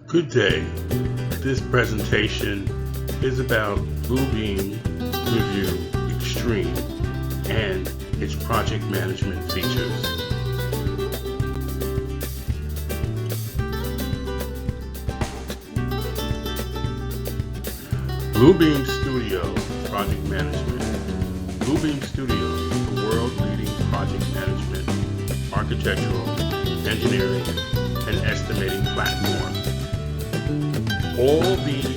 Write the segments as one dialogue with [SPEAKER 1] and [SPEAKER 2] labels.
[SPEAKER 1] Good day. This presentation is about Bluebeam Review Extreme and its project management features. Bluebeam Studio Project Management. Bluebeam Studio is the world-leading project management, architectural, engineering, and estimating platform. All these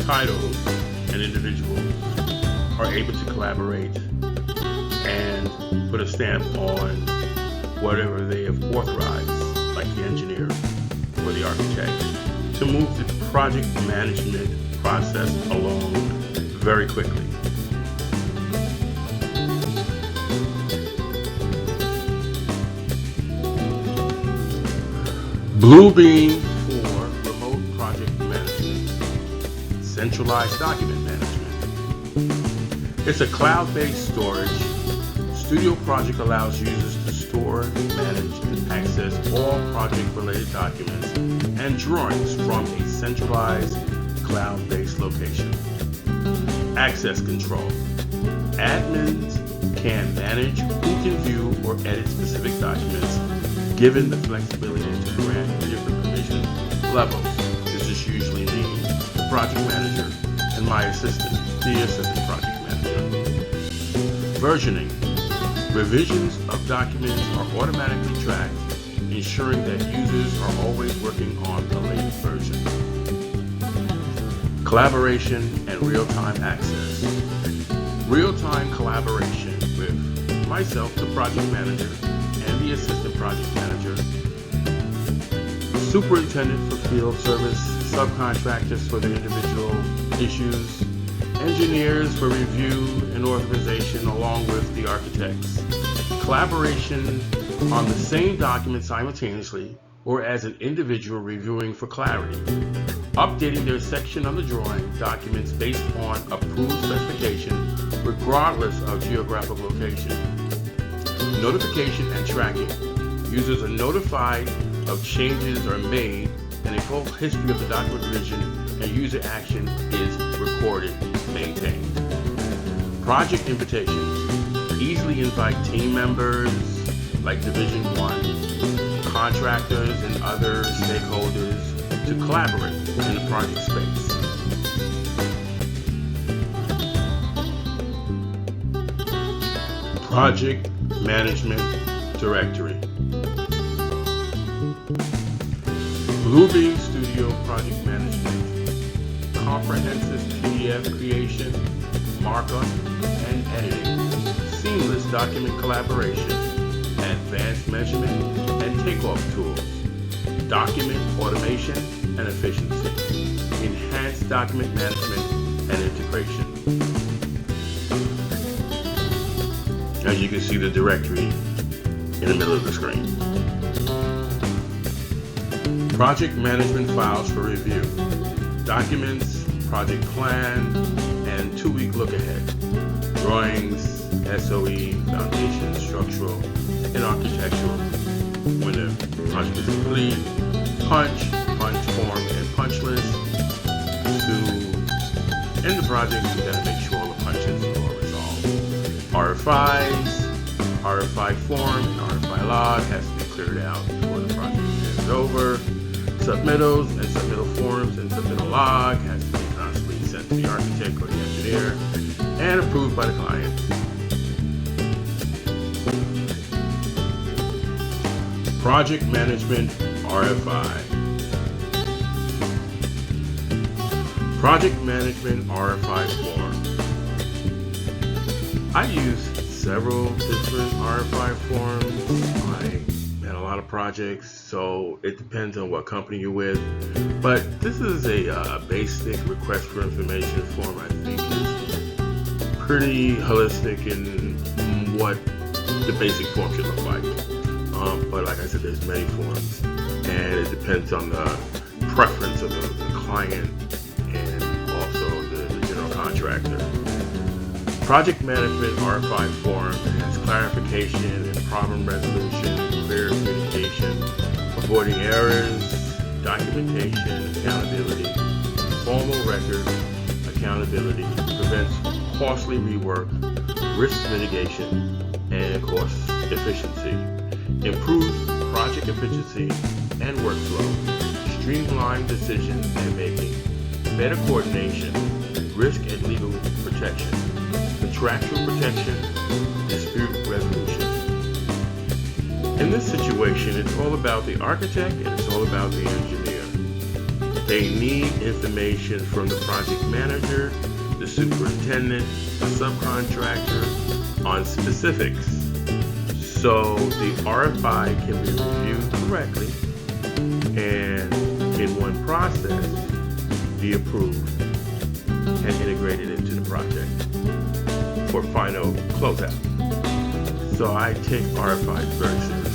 [SPEAKER 1] titles and individuals are able to collaborate and put a stamp on whatever they have authorized, like the engineer or the architect, to move the project management process along very quickly. Bluebeam for remote project management, centralized document management. It's a cloud-based storage. Studio Project allows users to store, manage, and access all project-related documents and drawings from a centralized cloud-based location. Access control. Admins can manage who can view or edit specific documents, given the flexibility to grant different permission levels. This is usually me, the project manager, and my assistant, the assistant project manager. Versioning. Revisions of documents are automatically tracked, ensuring that users are always working on the latest version. Collaboration and real-time access. Real-time collaboration with myself, the project manager, and the assistant project manager, superintendent for field service, subcontractors for their individual issues, engineers for review and authorization along with the architects. Collaboration on the same document simultaneously or as an individual reviewing for clarity. Updating their section of the drawing documents based on approved specification regardless of geographic location. Notification and tracking. Users are notified of changes are made and a full history of the document revision and user action is recorded, maintained. Project invitations. Easily invite team members like Division 1, contractors and other stakeholders to collaborate in the project space. Project Management Directory. Bluebeam Studio Project Management. Comprehensive PDF creation, markup, and editing. Seamless document collaboration. Advanced measurement and takeoff tools. Document automation and efficiency. Enhanced document management and integration. As you can see, the directory in the middle of the screen. Project management files for review. Documents, project plan, and 2-week look ahead. Drawings, SOE, foundation, structural, and architectural. When the project is complete, punch form, and punch list. To end the project, you gotta make sure all the punches are resolved. RFIs, RFI form, and RFI log has to be cleared out before the project is over. Submittals and submittal forms and submittal log has to be constantly sent to the architect or the engineer and approved by the client. Project Management RFI. Project Management RFI form. I use several different RFI forms. I had a lot of projects, so it depends on what company you're with. But this is a basic request for information form. I think is pretty holistic in what the basic form should look like. But like I said, there's many forms, and it depends on the preference of the client and also the general contractor. Project Management RFI form has clarification and problem resolution, clear communication, avoiding errors, documentation, accountability, formal record accountability, prevents costly rework, risk mitigation, and cost efficiency, improves project efficiency and workflow, streamline decision and making, better coordination, risk and legal protection, contractual protection, dispute resolution. In this situation, it's all about the architect and it's all about the engineer. They need information from the project manager, the superintendent, the subcontractor on specifics, so the RFI can be reviewed correctly and in one process be approved and integrated into the project for final closeout. So I take RFIs very seriously.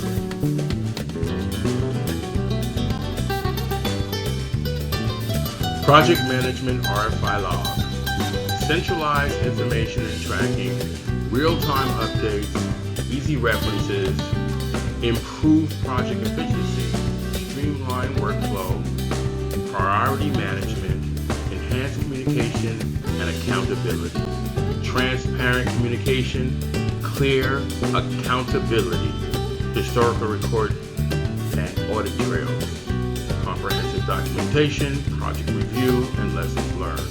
[SPEAKER 1] Project Management RFI Log. Centralized information and tracking, real-time updates, easy references, improved project efficiency, streamlined workflow, priority management, enhanced communication and accountability, transparent communication, clear accountability, historical record and audit trails, comprehensive documentation, project review and lessons learned,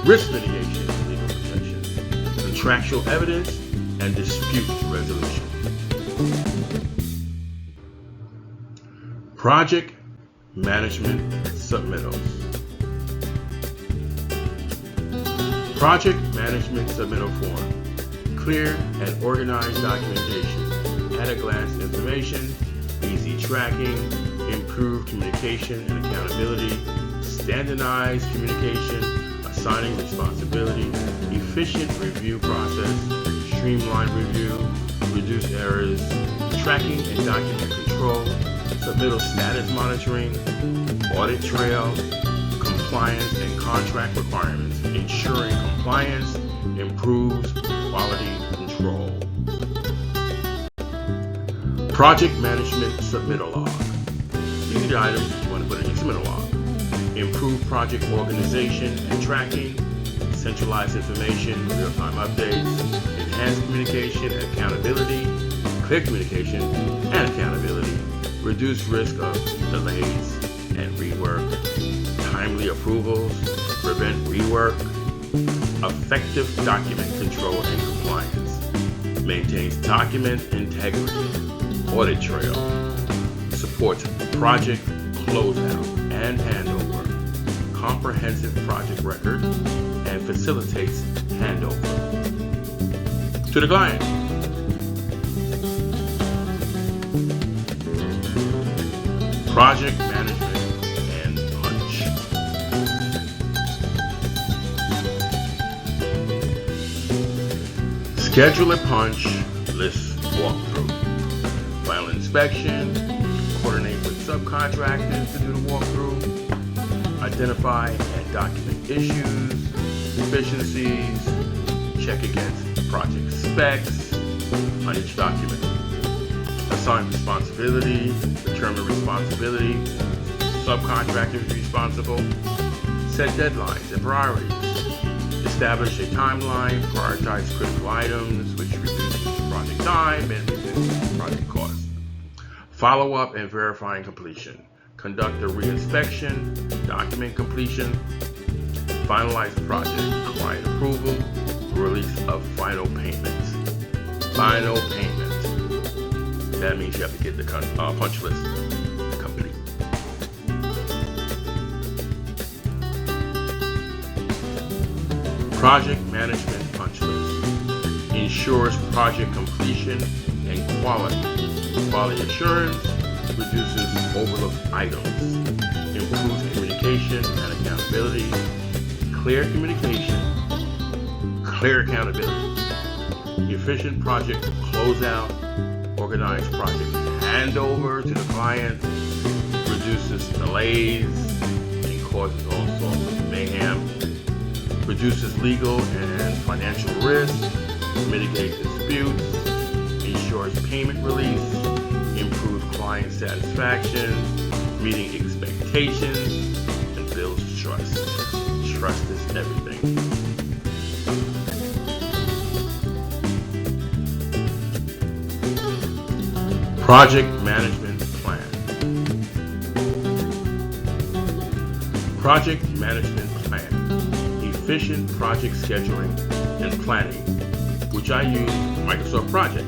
[SPEAKER 1] risk mitigation and legal protection, contractual evidence and dispute resolution. Project Management Submittals. Project Management Submittal Form. Clear and organized documentation, at-a-glance information, easy tracking, improved communication and accountability, standardized communication, assigning responsibility, efficient review process, streamlined review, reduce errors, tracking and document control, submittal status monitoring, audit trail, compliance and contract requirements, ensuring compliance improves quality control. Project Management Submittal Log. These are the items that you want to put in your submittal log. Improve project organization and tracking, centralized information, real-time updates, enhanced communication and accountability, clear communication and accountability, reduce risk of delays and rework, timely approvals, prevent rework, effective document control and compliance, maintains document integrity, audit trail, supports project closeout and handover, comprehensive project record, and facilitates handover to the client. Project management and punch. Schedule a punch list walkthrough. Final inspection, coordinate with subcontractors to do the walkthrough, identify and document issues, deficiencies, check against project specs on each document. Assign responsibility, determine responsibility, subcontractors responsible, set deadlines and priorities, establish a timeline, prioritize critical items, which reduces project time and reduces project cost. Follow up and verifying completion, conduct a re-inspection, document completion, finalize the project, client approval, release of final payments. Final payment. That means you have to get the punch list complete. Project management punch list ensures project completion and quality. Quality assurance reduces overlooked items, improves communication and accountability, clear communication, clear accountability, efficient project closeout, organized project handover to the client, reduces delays and causes all sorts of mayhem, reduces legal and financial risk, mitigates disputes, ensures payment release, improves client satisfaction, meeting expectations, and builds trust. Trust is everything. Project management plan. Project management plan. Efficient project scheduling and planning, which I use Microsoft Project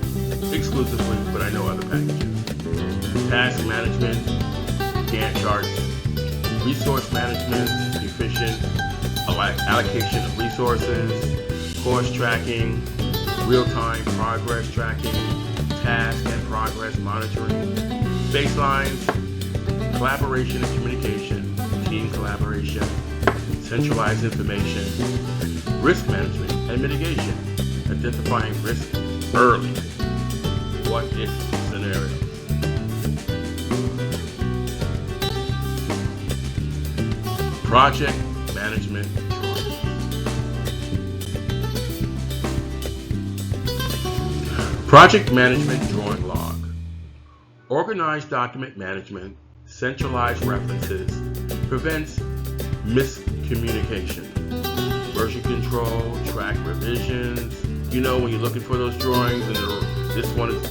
[SPEAKER 1] exclusively, but I know other packages. Task management, Gantt charts, resource management, efficient allocation of resources, course tracking, real-time progress tracking, task and progress monitoring, baselines, collaboration and communication, team collaboration, centralized information, risk management and mitigation, identifying risk early, what-if scenarios. Project management drawings. Project management drawing log. Organized document management, centralized references, prevents miscommunication. Version control, track revisions. When you're looking for those drawings and this one is,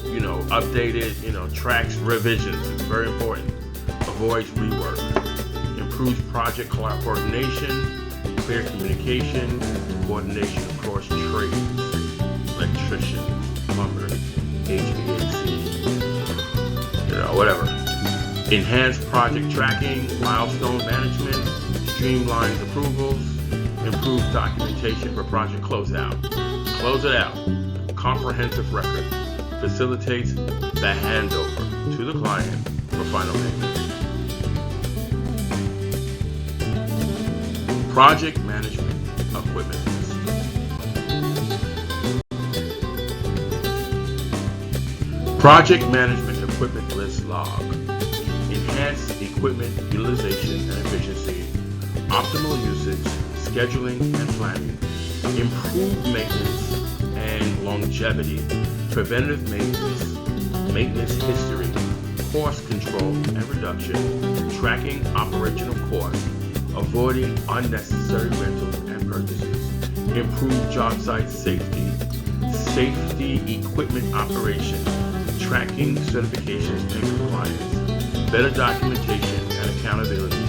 [SPEAKER 1] updated, tracks revisions. It's very important. Avoids rework. Improves project coordination, clear communication, coordination across trades, electricians, plumbers, HVAC, whatever. Enhanced project tracking, milestone management, streamlines approvals, improves documentation for project closeout. Close it out. Comprehensive record. Facilitates the handover to the client for final payment. Project management equipment list. Project management equipment list log. Enhance equipment utilization and efficiency, optimal usage, scheduling and planning, improve maintenance and longevity, preventative maintenance history, cost control and reduction, tracking operational costs, avoiding unnecessary rentals and purchases, improve job site safety, safety equipment operation, tracking certifications and compliance, better documentation and accountability,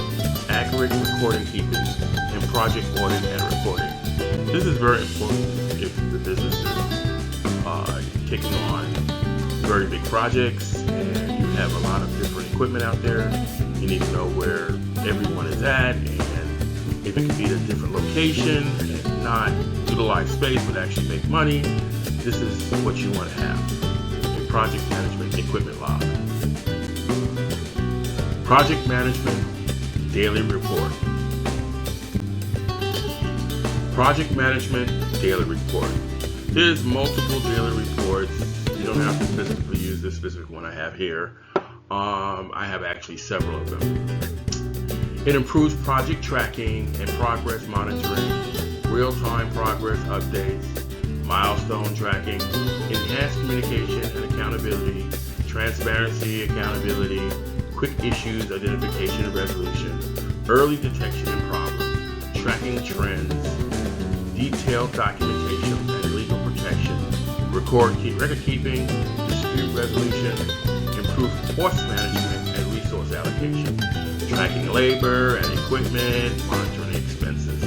[SPEAKER 1] accurate recording keeping, and project audit and reporting. This is very important if the business is taking on very big projects and you have a lot of different equipment out there. You need to know where everyone is at and if it can be at a different location and not utilize space but actually make money. This is what you want to have. A project management equipment log. Project management daily report. Project management daily report. There's multiple daily reports. You don't have to specifically use this specific one I have here. I have actually several of them. It improves project tracking and progress monitoring, real-time progress updates, milestone tracking, enhanced communication and accountability, transparency, accountability, quick issues identification and resolution, early detection and problems, tracking trends, detailed documentation and legal protection, record record keeping, dispute resolution, improve cost management and resource allocation, tracking labor and equipment, monitoring expenses.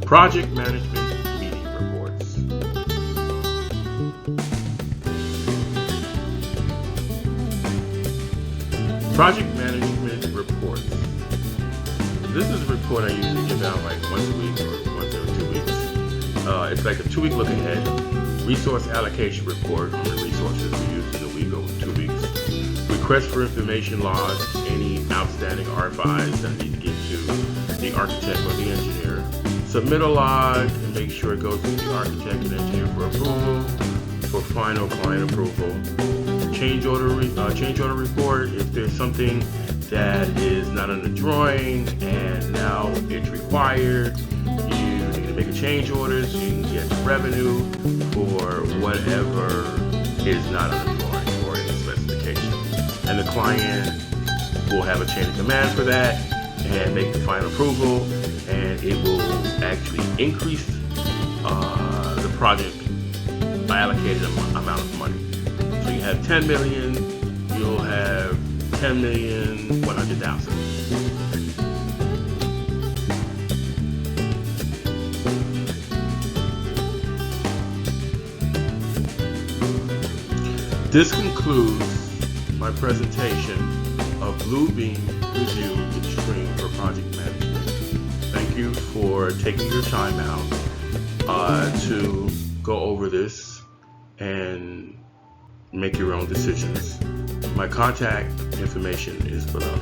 [SPEAKER 1] Project management meeting reports. Project management reports. This is a report I usually give out like once a week or once every 2 weeks. It's like a 2-week look ahead, resource allocation report on the resources we use in a week or 2 weeks, request for information logs, any outstanding RFIs that I need to give to the architect or the engineer, submittal log, and make sure it goes to the architect and engineer for approval, for final client approval, change order report. If there's something that is not on the drawing and now it's required, you need to make a change order so you can get revenue for whatever is not on the drawing or in the client will have a chain of command for that and make the final approval, and it will actually increase the project by allocated amount of money. So you have 10 million, you'll have 10,100,000. This concludes my presentation of Bluebeam Review Extreme for project management. Thank you for taking your time out to go over this and make your own decisions. My contact information is below.